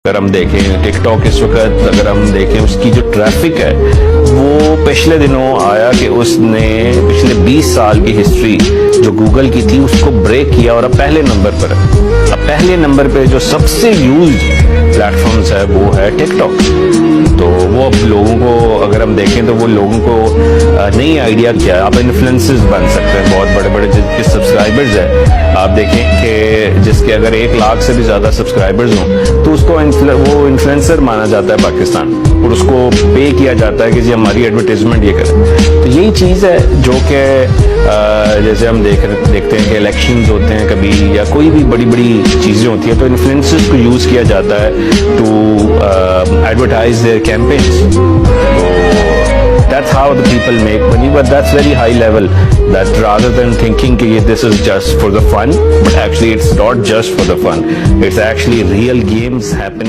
اگر ہم دیکھیں ٹک ٹاک اس وقت اگر ہم دیکھیں اس کی جو ٹریفک ہے وہ پچھلے دنوں آیا کہ اس نے پچھلے 20 سال کی ہسٹری جو گوگل کی تھی اس کو بریک کیا اور اب پہلے نمبر پر ہے. اب پہلے نمبر پہ جو سب سے یوزڈ پلیٹ فارمز ہے وہ ہے ٹک ٹاک. تو وہ اب لوگوں کو اگر ہم دیکھیں تو وہ لوگوں کو نئی آئیڈیا کیا ہے. آپ انفلوئنسرز بن سکتے ہیں بہت بڑے بڑے جس کے سبسکرائبرز ہیں. آپ دیکھیں کہ جس کے اگر 1 لاکھ سے بھی زیادہ سبسکرائبرز ہوں تو اس کو وہ انفلوئنسر مانا جاتا ہے پاکستان اور اس کو پے کیا جاتا ہے کہ جی ہماری ایڈورٹیزمنٹ یہ کریں. تو یہی چیز ہے جو کہ جیسے ہم دیکھتے ہیں کہ الیکشنز ہوتے ہیں کبھی یا کوئی بھی بڑی بڑی چیزیں ہوتی ہیں تو انفلوئنسرز کو یوز کیا جاتا ہے to advertise their campaigns. That's how the people make money, but that's very high level. That rather than thinking that this is just for the fun, but actually it's not just for the fun. It's actually real games happening.